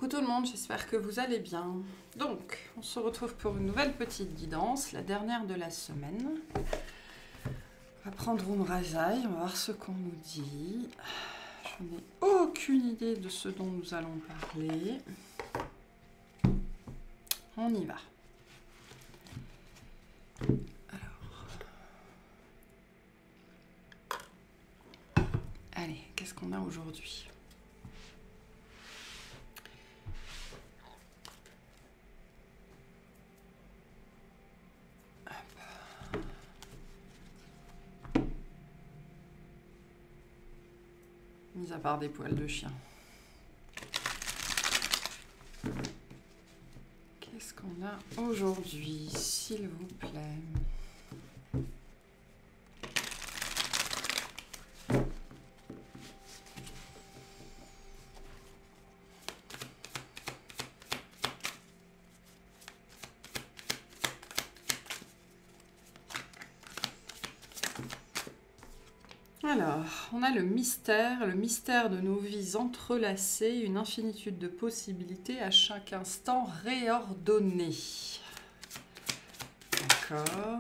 Coucou tout le monde, j'espère que vous allez bien. Donc, on se retrouve pour une nouvelle petite guidance, la dernière de la semaine. On va prendre une rasaille, on va voir ce qu'on nous dit. Je n'ai aucune idée de ce dont nous allons parler. On y va. Allez, qu'est-ce qu'on a aujourd'hui ? Mis à part des poils de chien. Qu'est-ce qu'on a aujourd'hui, s'il vous plaît ? Alors, on a le mystère de nos vies entrelacées, une infinitude de possibilités à chaque instant réordonnées. D'accord.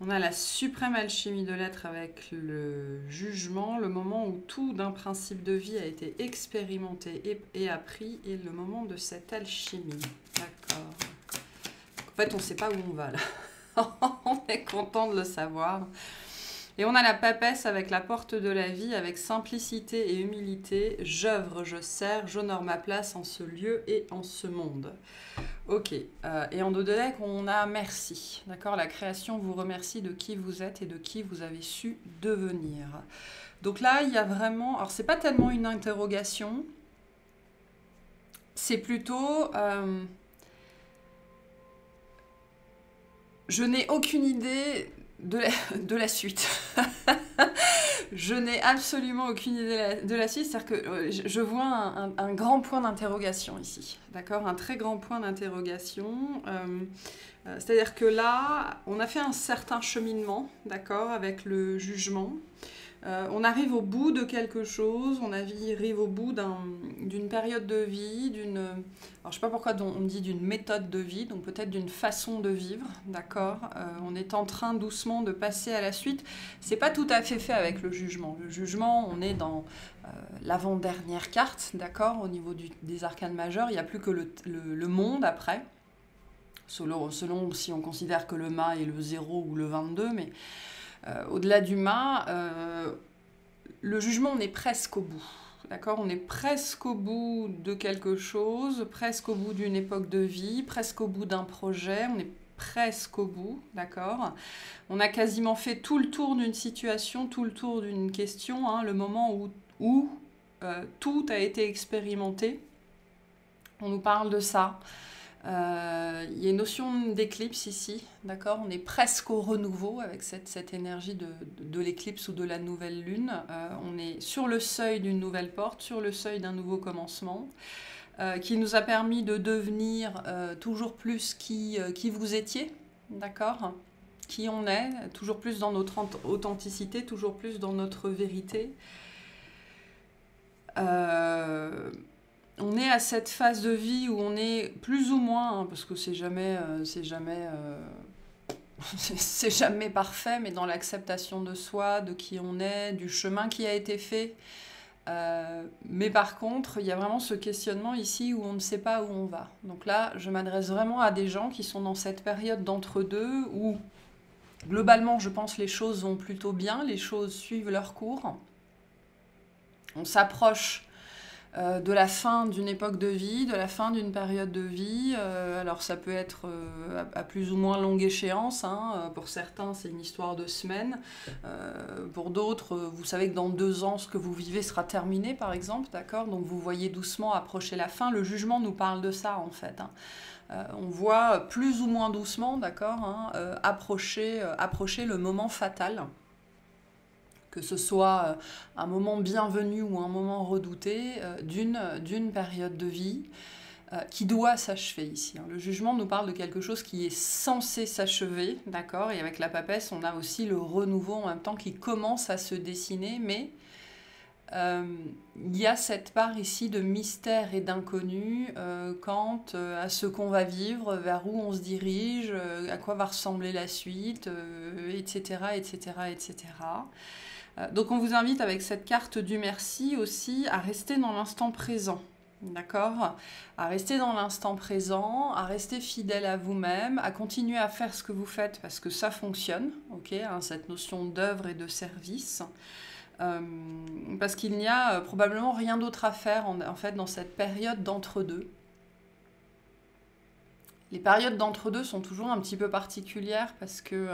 On a la suprême alchimie de l'être avec le jugement, le moment où tout d'un principe de vie a été expérimenté et appris, et le moment de cette alchimie. D'accord. En fait, on ne sait pas où on va là. On est content de le savoir. Et on a la papesse avec la porte de la vie, avec simplicité et humilité. J'œuvre, je sers, j'honore ma place en ce lieu et en ce monde. Ok. Et en dos de deck, on a merci. D'accord ? La création vous remercie de qui vous êtes et de qui vous avez su devenir. Donc là, il y a vraiment... Alors, c'est pas tellement une interrogation. C'est plutôt... Je n'ai aucune idée de la suite. Je n'ai absolument aucune idée de la suite. C'est-à-dire que je vois un grand point d'interrogation ici. D'accord ? Un très grand point d'interrogation. C'est-à-dire que là, on a fait un certain cheminement, d'accord, avec le jugement. On arrive au bout de quelque chose, on arrive au bout d'une période de vie, alors je ne sais pas pourquoi on dit d'une méthode de vie, donc peut-être d'une façon de vivre, d'accord. On est en train doucement de passer à la suite. C'est pas tout à fait fait avec le jugement. Le jugement, on est dans l'avant-dernière carte, d'accord, au niveau des arcanes majeures. Il n'y a plus que le monde après, selon si on considère que le mât est le 0 ou le 22, mais... au-delà du mât, le jugement, on est presque au bout. D'accord ? On est presque au bout de quelque chose, presque au bout d'une époque de vie, presque au bout d'un projet, on est presque au bout, d'accord ? On a quasiment fait tout le tour d'une situation, tout le tour d'une question, hein, le moment où tout a été expérimenté. On nous parle de ça. Il y a une notion d'éclipse ici, d'accord ? On est presque au renouveau avec cette énergie de l'éclipse ou de la nouvelle lune. On est sur le seuil d'une nouvelle porte, sur le seuil d'un nouveau commencement, qui nous a permis de devenir toujours plus qui vous étiez, d'accord ? Qui on est, toujours plus dans notre authenticité, toujours plus dans notre vérité. On est à cette phase de vie où on est plus ou moins, hein, parce que c'est jamais parfait, mais dans l'acceptation de soi, de qui on est, du chemin qui a été fait. Mais par contre, il y a vraiment ce questionnement ici où on ne sait pas où on va. Donc là, je m'adresse vraiment à des gens qui sont dans cette période d'entre-deux où, globalement, je pense les choses vont plutôt bien, les choses suivent leur cours. On s'approche de la fin d'une époque de vie, de la fin d'une période de vie. Alors ça peut être à plus ou moins longue échéance, hein. Pour certains c'est une histoire de semaines, pour d'autres vous savez que dans 2 ans ce que vous vivez sera terminé par exemple, d'accord ? Donc vous voyez doucement approcher la fin. Le jugement nous parle de ça en fait, hein. On voit plus ou moins doucement, d'accord, hein, approcher le moment fatal. Que ce soit un moment bienvenu ou un moment redouté d'une période de vie qui doit s'achever ici. Le jugement nous parle de quelque chose qui est censé s'achever, d'accord ? Et avec la papesse, on a aussi le renouveau en même temps qui commence à se dessiner, mais il y a cette part ici de mystère et d'inconnu quant à ce qu'on va vivre, vers où on se dirige, à quoi va ressembler la suite, etc., etc., etc. Donc on vous invite avec cette carte du merci aussi à rester dans l'instant présent. D'accord? À rester dans l'instant présent, à rester fidèle à vous-même, à continuer à faire ce que vous faites parce que ça fonctionne, ok, hein, cette notion d'œuvre et de service. Parce qu'il n'y a probablement rien d'autre à faire en fait dans cette période d'entre-deux. Les périodes d'entre-deux sont toujours un petit peu particulières parce que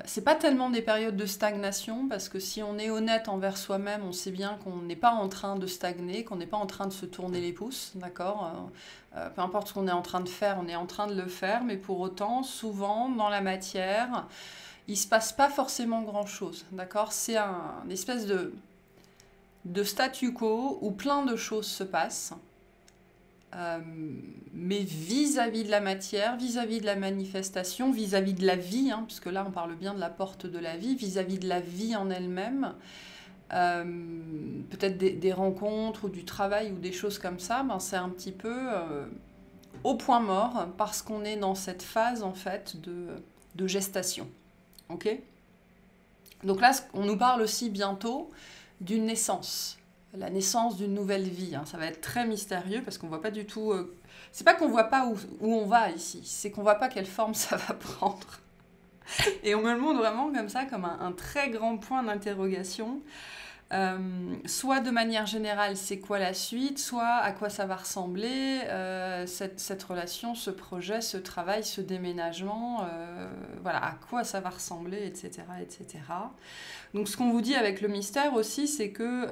c'est pas tellement des périodes de stagnation, parce que si on est honnête envers soi-même, on sait bien qu'on n'est pas en train de stagner, qu'on n'est pas en train de se tourner les pouces, d'accord? Peu importe ce qu'on est en train de faire, on est en train de le faire, mais pour autant, souvent, dans la matière, il se passe pas forcément grand-chose, d'accord? C'est un espèce de statu quo où plein de choses se passent. Mais vis-à-vis de la matière, vis-à-vis de la manifestation, vis-à-vis de la vie, hein, puisque là on parle bien de la porte de la vie, vis-à-vis de la vie en elle-même, peut-être des rencontres ou du travail ou des choses comme ça, ben c'est un petit peu au point mort parce qu'on est dans cette phase en fait de gestation. Ok ? Donc là, on nous parle aussi bientôt d'une naissance. La naissance d'une nouvelle vie. Hein. Ça va être très mystérieux parce qu'on voit pas du tout... C'est pas qu'on voit pas où on va ici, c'est qu'on voit pas quelle forme ça va prendre. Et on me le montre vraiment comme ça, comme un très grand point d'interrogation. Soit de manière générale, c'est quoi la suite, soit à quoi ça va ressembler, cette relation, ce projet, ce travail, ce déménagement, voilà, à quoi ça va ressembler, etc., etc. Donc ce qu'on vous dit avec le mystère aussi, c'est que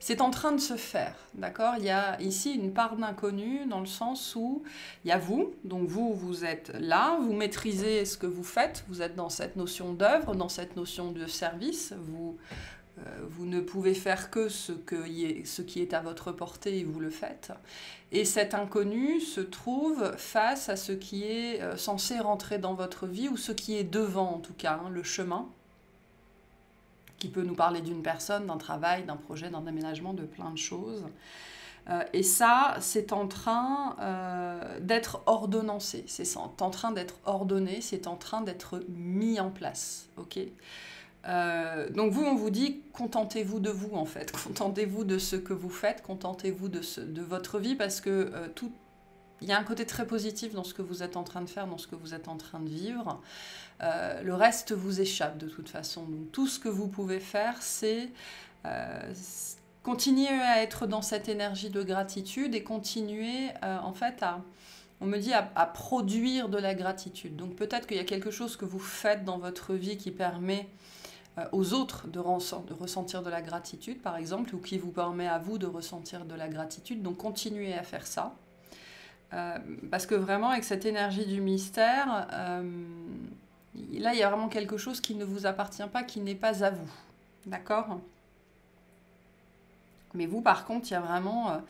c'est en train de se faire, d'accord? Il y a ici une part d'inconnu dans le sens où il y a vous, donc vous êtes là, vous maîtrisez ce que vous faites, vous êtes dans cette notion d'œuvre, dans cette notion de service, vous ne pouvez faire que ce qui est à votre portée et vous le faites. Et cet inconnu se trouve face à ce qui est censé rentrer dans votre vie ou ce qui est devant en tout cas, hein, le chemin, qui peut nous parler d'une personne, d'un travail, d'un projet, d'un aménagement, de plein de choses. Et ça, c'est en train d'être ordonnancé, c'est en train d'être ordonné, c'est en train d'être mis en place. Ok ? Donc vous, on vous dit, contentez-vous de vous en fait, contentez-vous de ce que vous faites, contentez-vous de votre vie, parce que il y a un côté très positif dans ce que vous êtes en train de faire, dans ce que vous êtes en train de vivre. Le reste vous échappe de toute façon. Donc tout ce que vous pouvez faire, c'est continuer à être dans cette énergie de gratitude et continuer en fait on me dit à produire de la gratitude. Donc peut-être qu'il y a quelque chose que vous faites dans votre vie qui permet aux autres de ressentir de la gratitude, par exemple, ou qui vous permet à vous de ressentir de la gratitude. Donc continuez à faire ça. Parce que vraiment, avec cette énergie du mystère, là, il y a vraiment quelque chose qui ne vous appartient pas, qui n'est pas à vous. D'accord ? Mais vous, par contre, il y a vraiment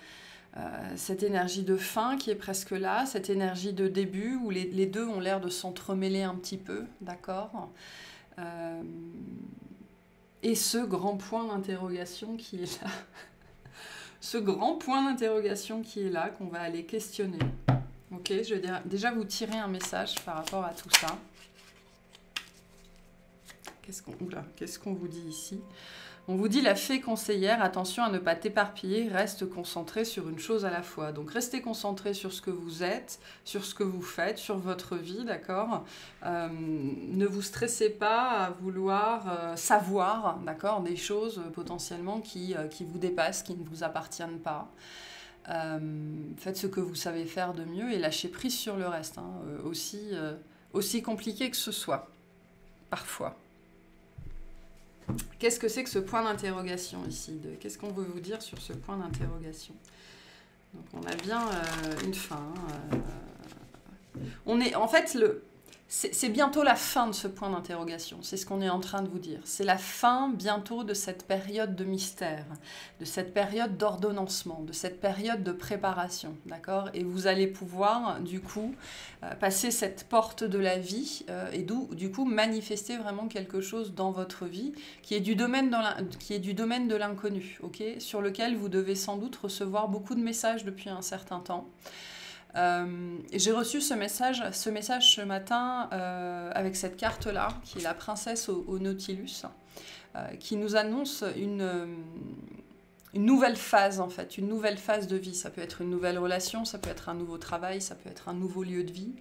cette énergie de fin qui est presque là, cette énergie de début où les deux ont l'air de s'entremêler un petit peu. D'accord ? Et ce grand point d'interrogation qui est là. Ce grand point d'interrogation qui est là, qu'on va aller questionner. Ok, je vais déjà vous tirer un message par rapport à tout ça. Qu'est-ce qu'on vous dit ici ? On vous dit la fée conseillère, attention à ne pas t'éparpiller, reste concentré sur une chose à la fois. Donc restez concentré sur ce que vous êtes, sur ce que vous faites, sur votre vie, d'accord ? Ne vous stressez pas à vouloir savoir, d'accord, des choses potentiellement qui vous dépassent, qui ne vous appartiennent pas. Faites ce que vous savez faire de mieux et lâchez prise sur le reste, hein, aussi compliqué que ce soit, parfois. Qu'est-ce que c'est que ce point d'interrogation ici ? Qu'est-ce qu'on veut vous dire sur ce point d'interrogation ? Donc on a bien une fin. On est, en fait, C'est bientôt la fin de ce point d'interrogation, c'est ce qu'on est en train de vous dire. C'est la fin bientôt de cette période de mystère, de cette période d'ordonnancement, de cette période de préparation, d'accord? Et vous allez pouvoir, du coup, passer cette porte de la vie et du coup, manifester vraiment quelque chose dans votre vie qui est du domaine, de l'inconnu, ok? Sur lequel vous devez sans doute recevoir beaucoup de messages depuis un certain temps. J'ai reçu ce message ce matin avec cette carte-là, qui est la princesse au Nautilus, qui nous annonce une nouvelle phase, en fait, une nouvelle phase de vie. Ça peut être une nouvelle relation, ça peut être un nouveau travail, ça peut être un nouveau lieu de vie,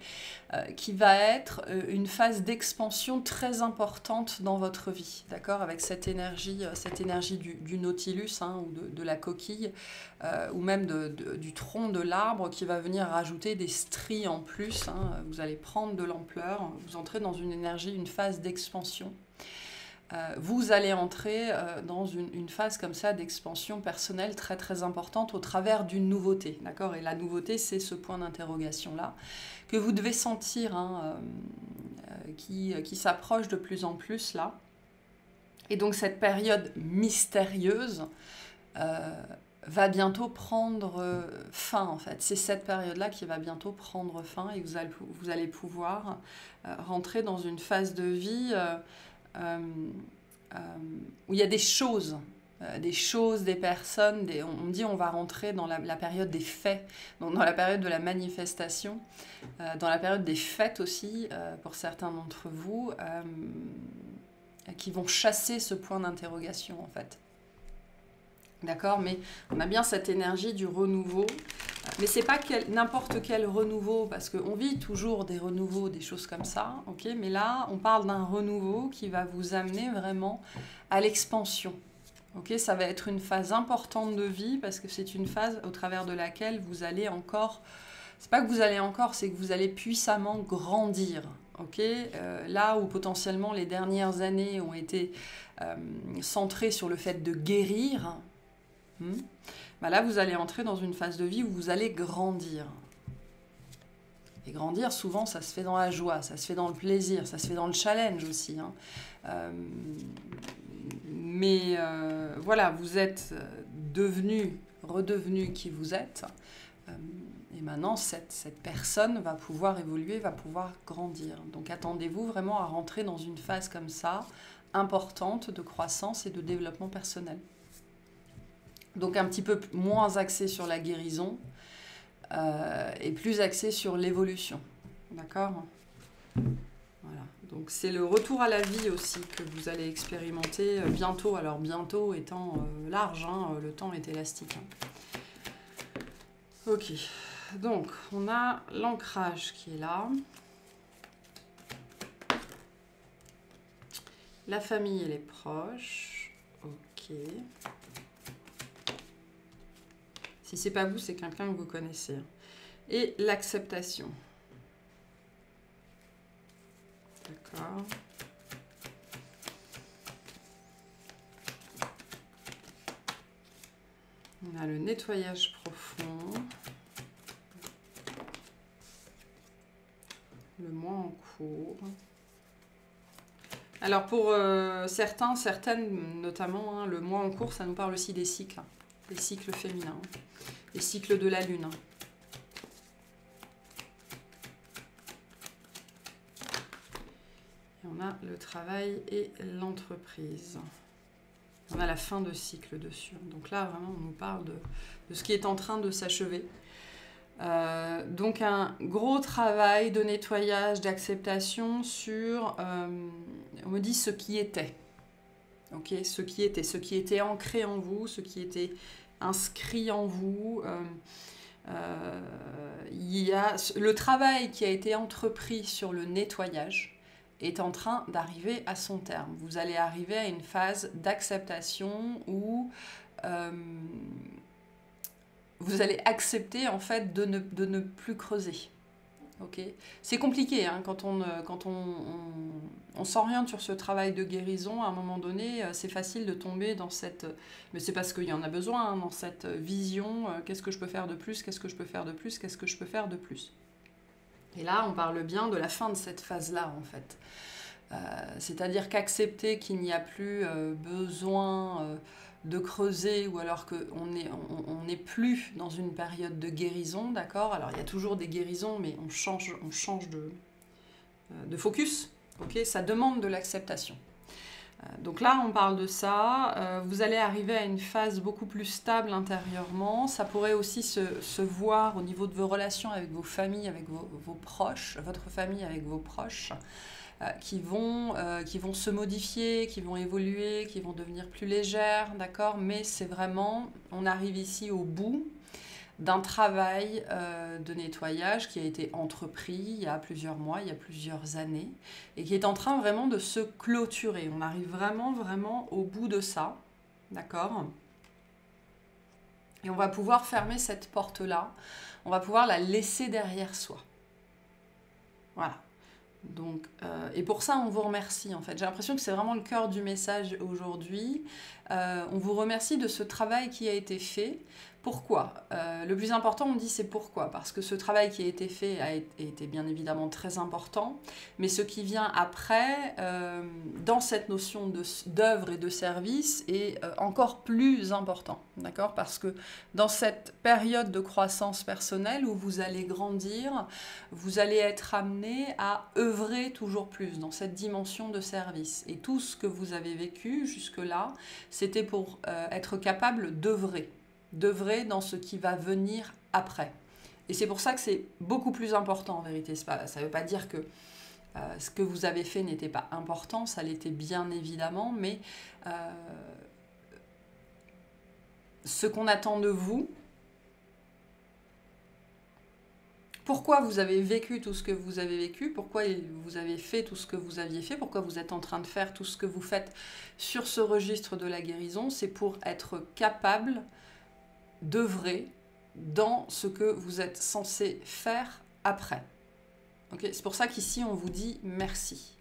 qui va être une phase d'expansion très importante dans votre vie, d'accord? Avec cette énergie du Nautilus, hein, ou de la coquille, ou même du tronc de l'arbre qui va venir rajouter des stries en plus, hein. Vous allez prendre de l'ampleur, vous entrez dans une énergie, une phase d'expansion. Vous allez entrer dans une phase comme ça d'expansion personnelle très très importante au travers d'une nouveauté, d'accord? Et la nouveauté, c'est ce point d'interrogation-là que vous devez sentir, hein, qui s'approche de plus en plus là. Et donc cette période mystérieuse va bientôt prendre fin, en fait. C'est cette période-là qui va bientôt prendre fin et vous allez pouvoir rentrer dans une phase de vie où il y a des choses, des personnes, on me dit on va rentrer dans la période des faits, donc dans la période de la manifestation, dans la période des fêtes aussi, pour certains d'entre vous, qui vont chasser ce point d'interrogation, en fait. D'accord, mais on a bien cette énergie du renouveau. Mais c'est pas n'importe quel renouveau, parce qu'on vit toujours des renouveaux, des choses comme ça, ok? Mais là, on parle d'un renouveau qui va vous amener vraiment à l'expansion. Ok, ça va être une phase importante de vie, parce que c'est une phase au travers de laquelle vous allez encore... C'est pas que vous allez encore, c'est que vous allez puissamment grandir. Okay, là où potentiellement les dernières années ont été centrées sur le fait de guérir, bah là vous allez entrer dans une phase de vie où vous allez grandir. Et grandir, souvent, ça se fait dans la joie, ça se fait dans le plaisir, ça se fait dans le challenge aussi, hein. Voilà, vous êtes redevenu qui vous êtes. Et maintenant, cette personne va pouvoir évoluer, va pouvoir grandir. Donc attendez-vous vraiment à rentrer dans une phase comme ça, importante de croissance et de développement personnel. Donc un petit peu moins axé sur la guérison et plus axé sur l'évolution. D'accord ? Voilà. Donc c'est le retour à la vie aussi que vous allez expérimenter bientôt. Alors bientôt étant large, hein, le temps est élastique. Hein. Ok. Donc, on a l'ancrage qui est là. La famille et les proches. Ok. Si c'est pas vous, c'est quelqu'un que vous connaissez. Et l'acceptation. D'accord. On a le nettoyage profond. Le mois en cours. Alors pour certaines notamment, hein, le mois en cours, ça nous parle aussi des cycles féminins, les cycles de la lune. Et on a le travail et l'entreprise. On a la fin de cycle dessus. Donc là, vraiment, on nous parle de ce qui est en train de s'achever. Donc un gros travail de nettoyage, d'acceptation sur, on me dit ce qui était, ok, ce qui était ancré en vous, ce qui était inscrit en vous. Il y a le travail qui a été entrepris sur le nettoyage est en train d'arriver à son terme. Vous allez arriver à une phase d'acceptation où vous allez accepter en fait de ne plus creuser. Okay. C'est compliqué hein, quand on s'oriente sur ce travail de guérison. À un moment donné, c'est facile de tomber dans cette... Mais c'est parce qu'il y en a besoin, hein, dans cette vision. Qu'est-ce que je peux faire de plus? Qu'est-ce que je peux faire de plus? Qu'est-ce que je peux faire de plus? Et là, on parle bien de la fin de cette phase-là, en fait. C'est-à-dire qu'accepter qu'il n'y a plus besoin de creuser, ou alors qu'on n'est plus dans une période de guérison, d'accord? Alors, il y a toujours des guérisons, mais on change de focus, ok? Ça demande de l'acceptation. Donc là, on parle de ça. Vous allez arriver à une phase beaucoup plus stable intérieurement. Ça pourrait aussi se voir au niveau de vos relations avec vos familles, avec vos proches, votre famille avec vos proches, qui vont se modifier, qui vont évoluer, qui vont devenir plus légères, d'accord? Mais c'est vraiment, on arrive ici au bout d'un travail de nettoyage qui a été entrepris il y a plusieurs mois, il y a plusieurs années, et qui est en train vraiment de se clôturer. On arrive vraiment, vraiment au bout de ça, d'accord? Et on va pouvoir fermer cette porte-là, on va pouvoir la laisser derrière soi. Voilà. Donc, et pour ça, on vous remercie en fait. J'ai l'impression que c'est vraiment le cœur du message aujourd'hui. On vous remercie de ce travail qui a été fait. Pourquoi? Le plus important, on dit, c'est pourquoi. Parce que ce travail qui a été fait a été bien évidemment très important. Mais ce qui vient après, dans cette notion d'œuvre et de service, est encore plus important. D'accord? Parce que dans cette période de croissance personnelle où vous allez grandir, vous allez être amené à œuvrer toujours plus dans cette dimension de service. Et tout ce que vous avez vécu jusque-là, c'était pour être capable d'œuvrer dans ce qui va venir après. Et c'est pour ça que c'est beaucoup plus important en vérité. Ça ne veut pas dire que ce que vous avez fait n'était pas important, ça l'était bien évidemment, mais ce qu'on attend de vous, pourquoi vous avez vécu tout ce que vous avez vécu, pourquoi vous avez fait tout ce que vous aviez fait, pourquoi vous êtes en train de faire tout ce que vous faites sur ce registre de la guérison, c'est pour être capable d'œuvrer dans ce que vous êtes censé faire après. Okay? C'est pour ça qu'ici, on vous dit merci.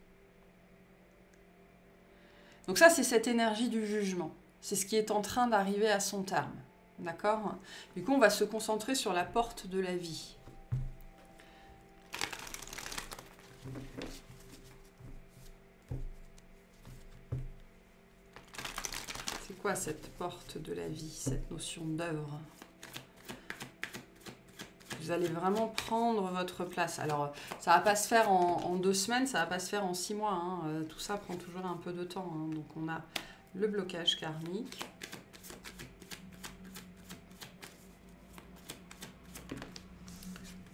Donc ça, c'est cette énergie du jugement. C'est ce qui est en train d'arriver à son terme. D'accord? Du coup, on va se concentrer sur la porte de la vie. C'est quoi cette porte de la vie, cette notion d'œuvre? Vous allez vraiment prendre votre place. Alors, ça ne va pas se faire en 2 semaines, ça ne va pas se faire en 6 mois. Hein. Tout ça prend toujours un peu de temps. Hein. Donc, on a le blocage karmique.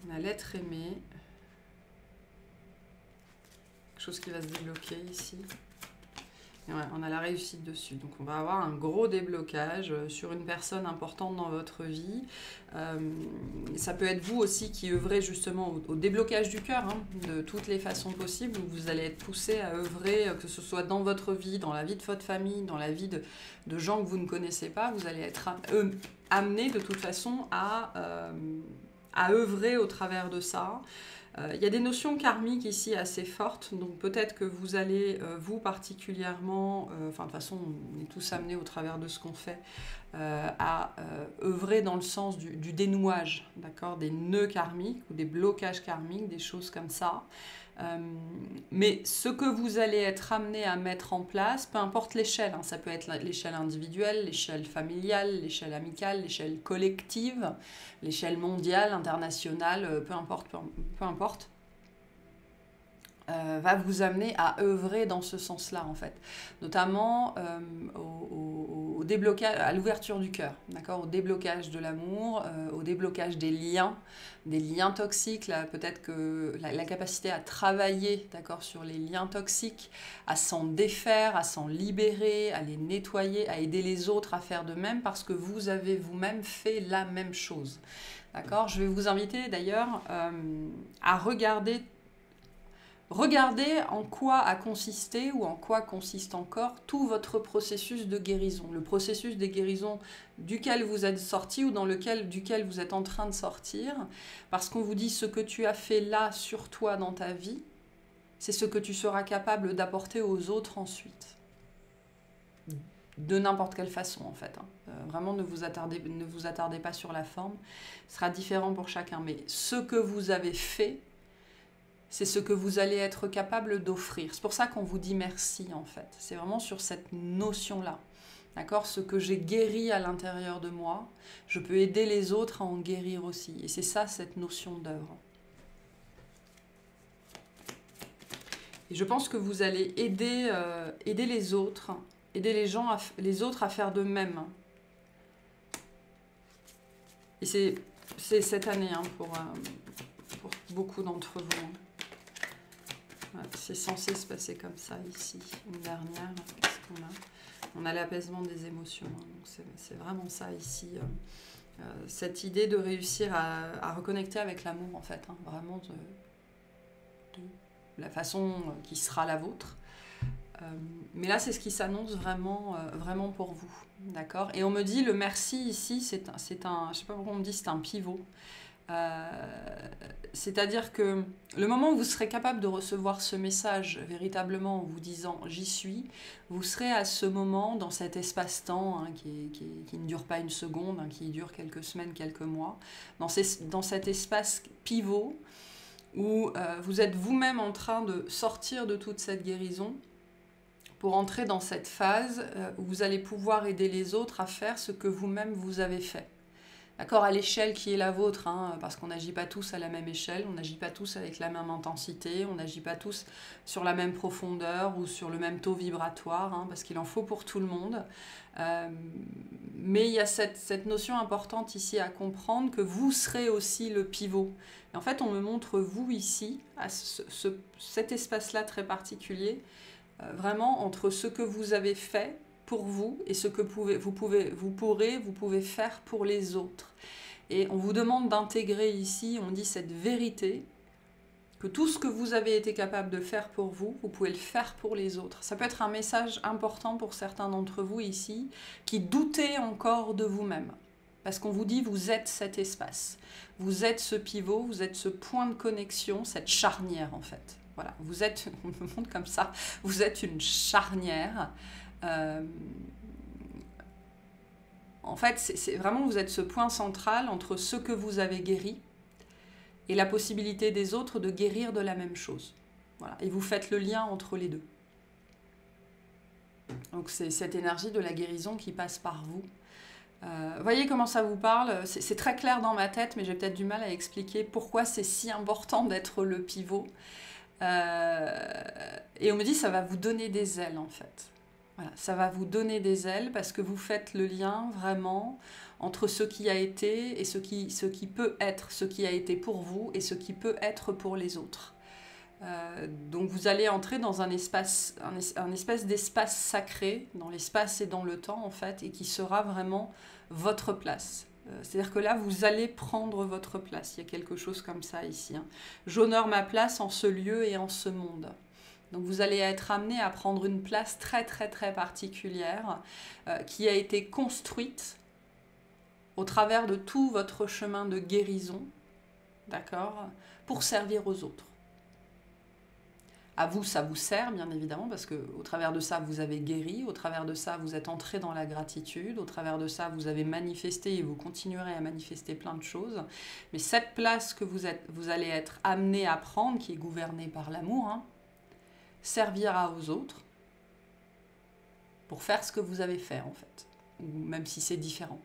On a l'être aimé. Quelque chose qui va se débloquer ici. Et ouais, on a la réussite dessus. Donc on va avoir un gros déblocage sur une personne importante dans votre vie. Ça peut être vous aussi qui œuvrez justement au déblocage du cœur, hein, de toutes les façons possibles, où vous allez être poussé à œuvrer, que ce soit dans votre vie, dans la vie de votre famille, dans la vie de gens que vous ne connaissez pas. Vous allez être amené de toute façon à œuvrer au travers de ça. Il y a des notions karmiques ici assez fortes, donc peut-être que vous allez, vous particulièrement, enfin de toute façon on est tous amenés au travers de ce qu'on fait, à œuvrer dans le sens du dénouage, d'accord, des nœuds karmiques ou des blocages karmiques, des choses comme ça. Mais ce que vous allez être amené à mettre en place, peu importe l'échelle, hein, ça peut être l'échelle individuelle, l'échelle familiale, l'échelle amicale, l'échelle collective, l'échelle mondiale, internationale, peu importe, va vous amener à œuvrer dans ce sens-là, en fait. Notamment au déblocage, à l'ouverture du cœur, d'accord, au déblocage de l'amour, au déblocage des liens toxiques, là, peut-être que la capacité à travailler, d'accord, sur les liens toxiques, à s'en défaire, à s'en libérer, à les nettoyer, à aider les autres à faire de même, parce que vous avez vous-même fait la même chose. D'accord, je vais vous inviter d'ailleurs à Regardez en quoi a consisté ou en quoi consiste encore tout votre processus de guérison, le processus des guérisons duquel vous êtes sorti ou duquel vous êtes en train de sortir, parce qu'on vous dit ce que tu as fait là sur toi dans ta vie, c'est ce que tu seras capable d'apporter aux autres ensuite. De n'importe quelle façon en fait. Vraiment ne vous attardez pas sur la forme, ce sera différent pour chacun, mais ce que vous avez fait, c'est ce que vous allez être capable d'offrir. C'est pour ça qu'on vous dit merci, en fait. C'est vraiment sur cette notion-là. D'accord? Ce que j'ai guéri à l'intérieur de moi, je peux aider les autres à en guérir aussi. Et c'est ça, cette notion d'œuvre. Et je pense que vous allez aider les autres, aider les autres à faire de même. Et c'est cette année hein, pour beaucoup d'entre vous. Ouais, c'est censé se passer comme ça ici. Une dernière, qu'est-ce qu'on a? On a l'apaisement des émotions. Hein, donc c'est vraiment ça ici. Cette idée de réussir à reconnecter avec l'amour, en fait. Hein, vraiment de la façon qui sera la vôtre. Mais là, c'est ce qui s'annonce vraiment, vraiment pour vous. D'accord? Et on me dit, le merci ici, c'est un, je sais pas pourquoi on me dit, c'est un pivot. C'est-à-dire que le moment où vous serez capable de recevoir ce message véritablement en vous disant « j'y suis », vous serez à ce moment dans cet espace-temps hein, qui ne dure pas une seconde, hein, qui dure quelques semaines, quelques mois, dans cet espace pivot où vous êtes vous-même en train de sortir de toute cette guérison pour entrer dans cette phase où vous allez pouvoir aider les autres à faire ce que vous-même vous avez fait. D'accord, à l'échelle qui est la vôtre, hein, parce qu'on n'agit pas tous à la même échelle, on n'agit pas tous avec la même intensité, on n'agit pas tous sur la même profondeur ou sur le même taux vibratoire, hein, parce qu'il en faut pour tout le monde. Mais il y a cette notion importante ici à comprendre que vous serez aussi le pivot. Et en fait, on me montre vous ici, à cet espace-là très particulier, vraiment entre ce que vous avez fait pour vous et ce que vous pourrez faire pour les autres. Et on vous demande d'intégrer ici, on dit cette vérité, que tout ce que vous avez été capable de faire pour vous, vous pouvez le faire pour les autres. Ça peut être un message important pour certains d'entre vous ici, qui doutez encore de vous-même. Parce qu'on vous dit, vous êtes cet espace. Vous êtes ce pivot, vous êtes ce point de connexion, cette charnière en fait. Voilà, vous êtes, on me montre comme ça, vous êtes une charnière. En fait, c'est vraiment, vous êtes ce point central entre ce que vous avez guéri et la possibilité des autres de guérir de la même chose. Voilà. Et vous faites le lien entre les deux. Donc c'est cette énergie de la guérison qui passe par vous. Voyez comment ça vous parle? C'est très clair dans ma tête, mais j'ai peut-être du mal à expliquer pourquoi c'est si important d'être le pivot. Et on me dit ça va vous donner des ailes en fait. Voilà, ça va vous donner des ailes parce que vous faites le lien vraiment entre ce qui a été et ce qui peut être, ce qui a été pour vous et ce qui peut être pour les autres. Donc vous allez entrer dans un espèce d'espace sacré, dans l'espace et dans le temps en fait, et qui sera vraiment votre place. C'est-à-dire que là, vous allez prendre votre place. Il y a quelque chose comme ça ici. Hein. J'honore ma place en ce lieu et en ce monde. Donc vous allez être amené à prendre une place très très très particulière qui a été construite au travers de tout votre chemin de guérison, d'accord, pour servir aux autres. À vous, ça vous sert, bien évidemment, parce qu'au travers de ça, vous avez guéri, au travers de ça, vous êtes entré dans la gratitude, au travers de ça, vous avez manifesté et vous continuerez à manifester plein de choses. Mais cette place que vous allez être amené à prendre, qui est gouvernée par l'amour, hein, servira aux autres pour faire ce que vous avez fait, en fait, ou même si c'est différent.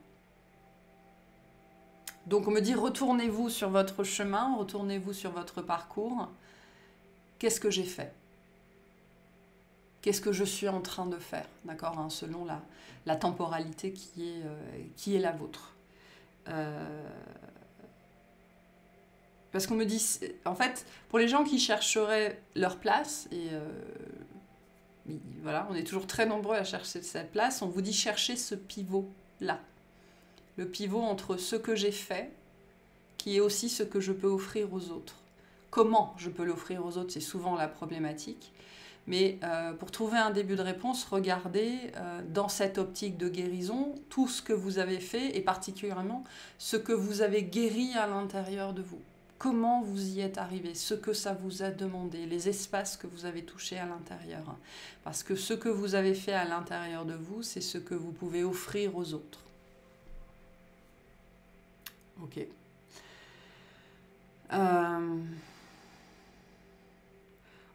Donc on me dit, retournez-vous sur votre chemin, retournez-vous sur votre parcours. Qu'est-ce que j'ai fait? Qu'est-ce que je suis en train de faire? D'accord, hein, selon la temporalité qui est la vôtre. Parce qu'on me dit, en fait, pour les gens qui chercheraient leur place, et voilà, on est toujours très nombreux à chercher cette place, on vous dit chercher ce pivot-là. Le pivot entre ce que j'ai fait, qui est aussi ce que je peux offrir aux autres. Comment je peux l'offrir aux autres, c'est souvent la problématique. Mais pour trouver un début de réponse, regardez dans cette optique de guérison tout ce que vous avez fait et particulièrement ce que vous avez guéri à l'intérieur de vous. Comment vous y êtes arrivé, ce que ça vous a demandé, les espaces que vous avez touchés à l'intérieur. Parce que ce que vous avez fait à l'intérieur de vous, c'est ce que vous pouvez offrir aux autres. Ok.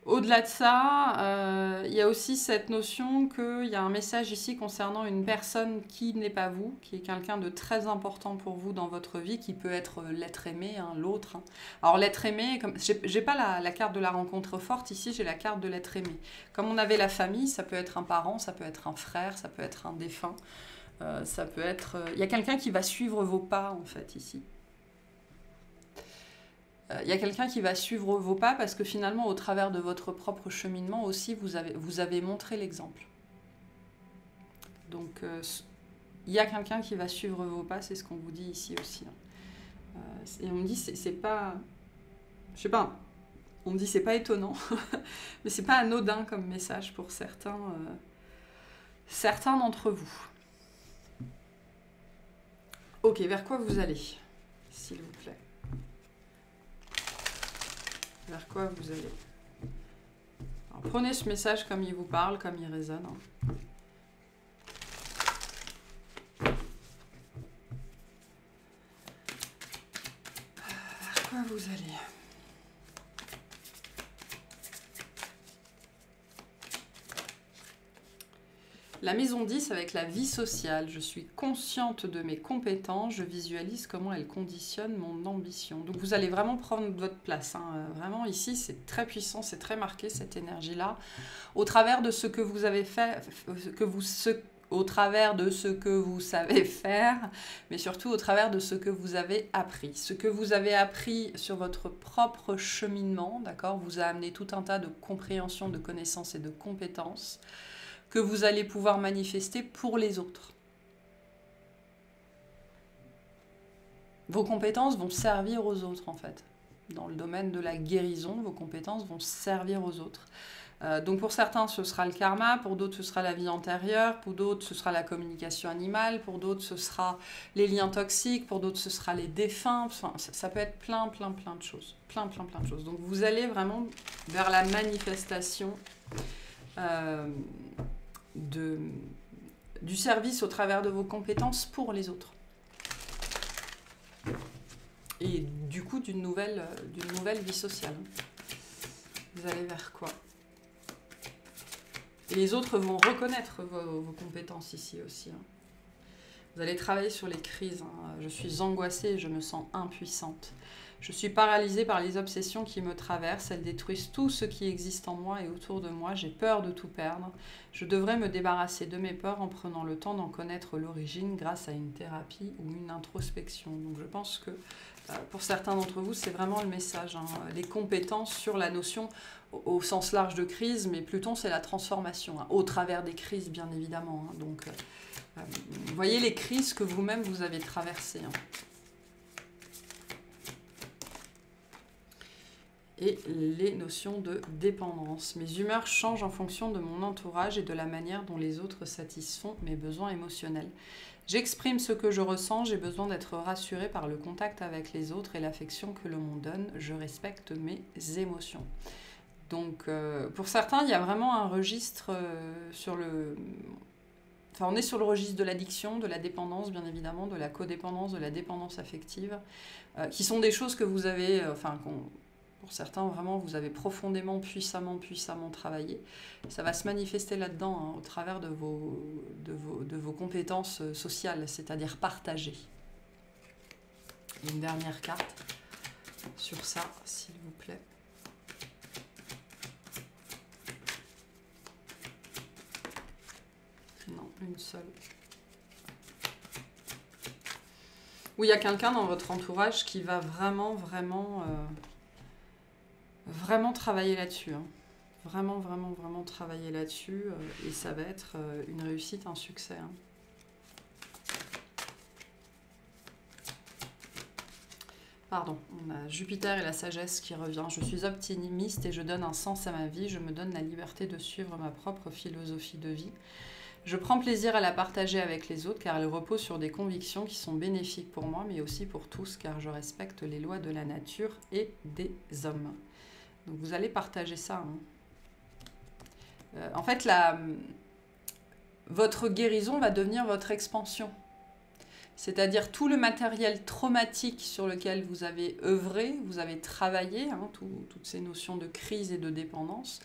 Au-delà de ça, il y a aussi cette notion qu'il y a un message ici concernant une personne qui n'est pas vous, qui est quelqu'un de très important pour vous dans votre vie, qui peut être l'être aimé, hein, l'autre. Hein. Alors l'être aimé, comme j'ai pas la carte de la rencontre forte, ici j'ai la carte de l'être aimé. Comme on avait la famille, ça peut être un parent, ça peut être un frère, ça peut être un défunt, ça peut être... Il y a quelqu'un qui va suivre vos pas en fait ici. Il y a quelqu'un qui va suivre vos pas parce que finalement, au travers de votre propre cheminement aussi, vous avez montré l'exemple. Donc, il y a quelqu'un qui va suivre vos pas, c'est ce qu'on vous dit ici aussi. Et on me dit, c'est pas... Je sais pas, on me dit, c'est pas étonnant, mais c'est pas anodin comme message pour certains d'entre vous. Ok, vers quoi vous allez, s'il vous plaît? Vers quoi vous allez? Alors, prenez ce message comme il vous parle, comme il résonne. Vers quoi vous allez? La maison 10 avec la vie sociale. Je suis consciente de mes compétences, je visualise comment elles conditionnent mon ambition. Donc vous allez vraiment prendre votre place. Hein. Vraiment ici, c'est très puissant, c'est très marqué cette énergie-là. Au travers de ce que vous avez fait, au travers de ce que vous savez faire, mais surtout au travers de ce que vous avez appris. Ce que vous avez appris sur votre propre cheminement, d'accord, vous a amené tout un tas de compréhension, de connaissances et de compétences que vous allez pouvoir manifester pour les autres. Vos compétences vont servir aux autres, en fait. Dans le domaine de la guérison, vos compétences vont servir aux autres. Donc pour certains, ce sera le karma, pour d'autres, ce sera la vie antérieure, pour d'autres, ce sera la communication animale, pour d'autres, ce sera les liens toxiques, pour d'autres, ce sera les défunts. Enfin, ça peut être plein de choses. Plein de choses. Donc vous allez vraiment vers la manifestation du service au travers de vos compétences pour les autres. Et du coup, d'une nouvelle vie sociale. Vous allez vers quoi? Et les autres vont reconnaître vos compétences ici aussi. Hein. Vous allez travailler sur les crises. Hein. Je suis angoissée et je me sens impuissante. Je suis paralysée par les obsessions qui me traversent. Elles détruisent tout ce qui existe en moi et autour de moi. J'ai peur de tout perdre. Je devrais me débarrasser de mes peurs en prenant le temps d'en connaître l'origine grâce à une thérapie ou une introspection. Donc je pense que pour certains d'entre vous, c'est vraiment le message. Hein. Les compétences sur la notion au sens large de crise, mais plutôt c'est la transformation, hein, au travers des crises bien évidemment. Hein. Donc vous voyez les crises que vous-même vous avez traversées. Hein. Et les notions de dépendance. Mes humeurs changent en fonction de mon entourage et de la manière dont les autres satisfont mes besoins émotionnels. J'exprime ce que je ressens, j'ai besoin d'être rassurée par le contact avec les autres et l'affection que l'on me donne. Je respecte mes émotions. Donc, pour certains, il y a vraiment un registre sur le... Enfin, on est sur le registre de l'addiction, de la dépendance, bien évidemment, de la codépendance, de la dépendance affective, qui sont des choses que vous avez... pour certains, vraiment, vous avez profondément, puissamment travaillé. Ça va se manifester là-dedans, hein, au travers de vos compétences sociales, c'est-à-dire partagées. Une dernière carte sur ça, s'il vous plaît. Non, une seule. Oui, il y a quelqu'un dans votre entourage qui va vraiment travailler là-dessus. Hein. Vraiment travailler là-dessus. Et ça va être une réussite, un succès. Hein. Pardon, on a Jupiter et la sagesse qui revient. Je suis optimiste et je donne un sens à ma vie. Je me donne la liberté de suivre ma propre philosophie de vie. Je prends plaisir à la partager avec les autres car elle repose sur des convictions qui sont bénéfiques pour moi, mais aussi pour tous, car je respecte les lois de la nature et des hommes. Donc vous allez partager ça. Hein. En fait, votre guérison va devenir votre expansion. C'est-à-dire tout le matériel traumatique sur lequel vous avez œuvré, vous avez travaillé, hein, toutes ces notions de crise et de dépendance,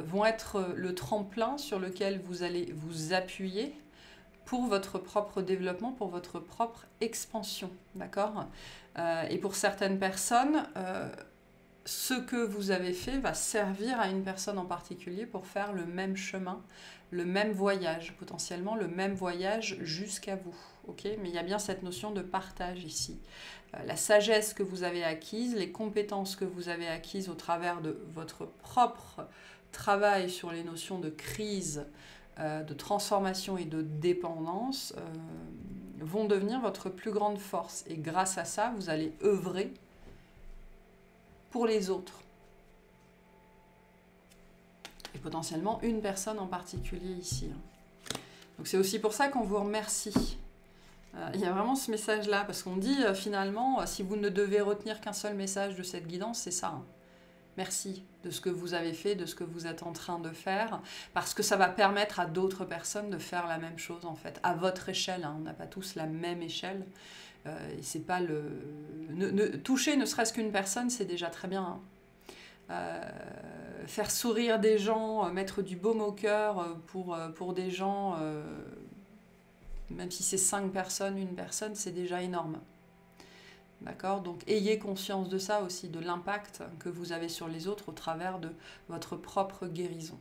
vont être le tremplin sur lequel vous allez vous appuyer pour votre propre développement, pour votre propre expansion. D'accord ? Et pour certaines personnes, ce que vous avez fait va servir à une personne en particulier pour faire le même chemin, le même voyage, potentiellement le même voyage jusqu'à vous. Okay ? Mais il y a bien cette notion de partage ici. La sagesse que vous avez acquise, les compétences que vous avez acquises au travers de votre propre travail sur les notions de crise, de transformation et de dépendance vont devenir votre plus grande force. Et grâce à ça, vous allez œuvrer pour les autres. Et potentiellement une personne en particulier ici. Donc c'est aussi pour ça qu'on vous remercie. Il y a vraiment ce message-là, parce qu'on dit finalement, si vous ne devez retenir qu'un seul message de cette guidance, c'est ça. Merci de ce que vous avez fait, de ce que vous êtes en train de faire, parce que ça va permettre à d'autres personnes de faire la même chose en fait, à votre échelle. On n'a pas tous la même échelle. Et c'est pas toucher ne serait-ce qu'une personne, c'est déjà très bien. Faire sourire des gens, mettre du baume au cœur pour des gens, même si c'est 5 personnes, une personne, c'est déjà énorme. D'accord ? Donc ayez conscience de ça aussi, de l'impact que vous avez sur les autres au travers de votre propre guérison.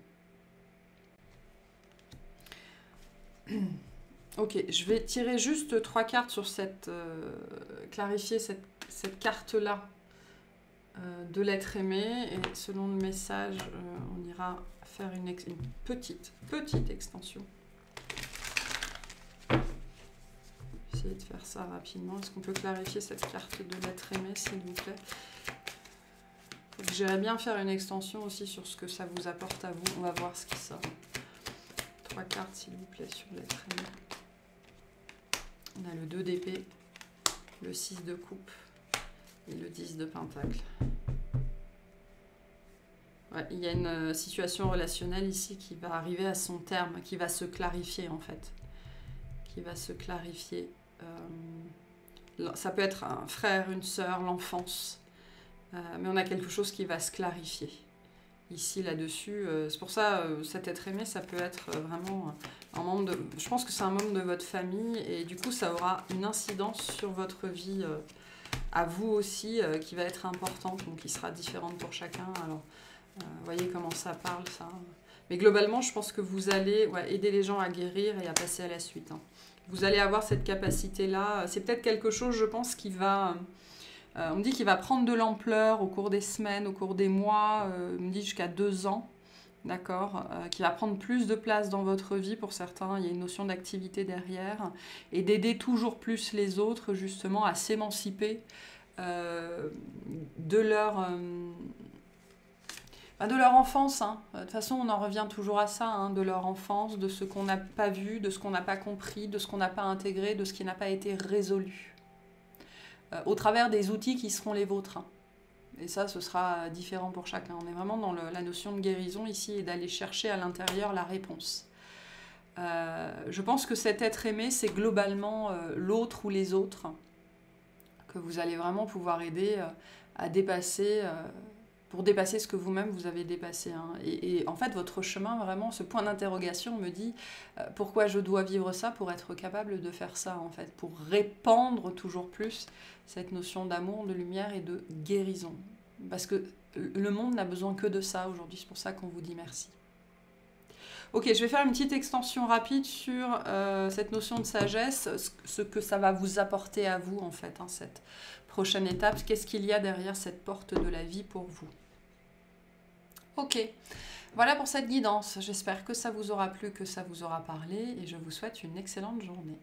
Ok, je vais tirer juste 3 cartes sur clarifier cette carte-là de l'être aimé. Et selon le message, on ira faire une petite extension. Essayer de faire ça rapidement. Est-ce qu'on peut clarifier cette carte de l'être aimé, s'il vous plaît? J'aimerais bien faire une extension aussi sur ce que ça vous apporte à vous. On va voir ce qui sort. 3 cartes, s'il vous plaît, sur l'être aimé. On a le 2 d'épée, le 6 de coupe et le 10 de pentacle. Ouais, il y a une situation relationnelle ici qui va arriver à son terme, qui va se clarifier en fait. Qui va se clarifier. Ça peut être un frère, une sœur, l'enfance. Mais on a quelque chose qui va se clarifier. Ici, là-dessus, c'est pour ça, cet être aimé, ça peut être vraiment un membre de... Je pense que c'est un membre de votre famille, et du coup, ça aura une incidence sur votre vie, à vous aussi, qui va être importante, donc qui sera différente pour chacun. Alors, vous voyez comment ça parle, ça. Mais globalement, je pense que vous allez aider les gens à guérir et à passer à la suite. Vous allez avoir cette capacité-là. C'est peut-être quelque chose, je pense, qui va... on me dit qu'il va prendre de l'ampleur au cours des semaines, au cours des mois, on me dit jusqu'à 2 ans, d'accord, qui va prendre plus de place dans votre vie pour certains. Il y a une notion d'activité derrière et d'aider toujours plus les autres justement à s'émanciper de leur enfance. De toute façon, on en revient toujours à ça, de leur enfance, de ce qu'on n'a pas vu, de ce qu'on n'a pas compris, de ce qu'on n'a pas intégré, de ce qui n'a pas été résolu. Au travers des outils qui seront les vôtres. Et ça, ce sera différent pour chacun. On est vraiment dans la notion de guérison ici et d'aller chercher à l'intérieur la réponse. Je pense que cet être aimé, c'est globalement l'autre ou les autres que vous allez vraiment pouvoir aider à dépasser, pour dépasser ce que vous-même vous avez dépassé. Et en fait, votre chemin, vraiment, ce point d'interrogation me dit pourquoi je dois vivre ça pour être capable de faire ça, en fait, pour répandre toujours plus cette notion d'amour, de lumière et de guérison. Parce que le monde n'a besoin que de ça aujourd'hui, c'est pour ça qu'on vous dit merci. Ok, je vais faire une petite extension rapide sur cette notion de sagesse, ce que ça va vous apporter à vous, en fait, cette prochaine étape. Qu'est-ce qu'il y a derrière cette porte de la vie pour vous? Ok, voilà pour cette guidance. J'espère que ça vous aura plu, que ça vous aura parlé, et je vous souhaite une excellente journée.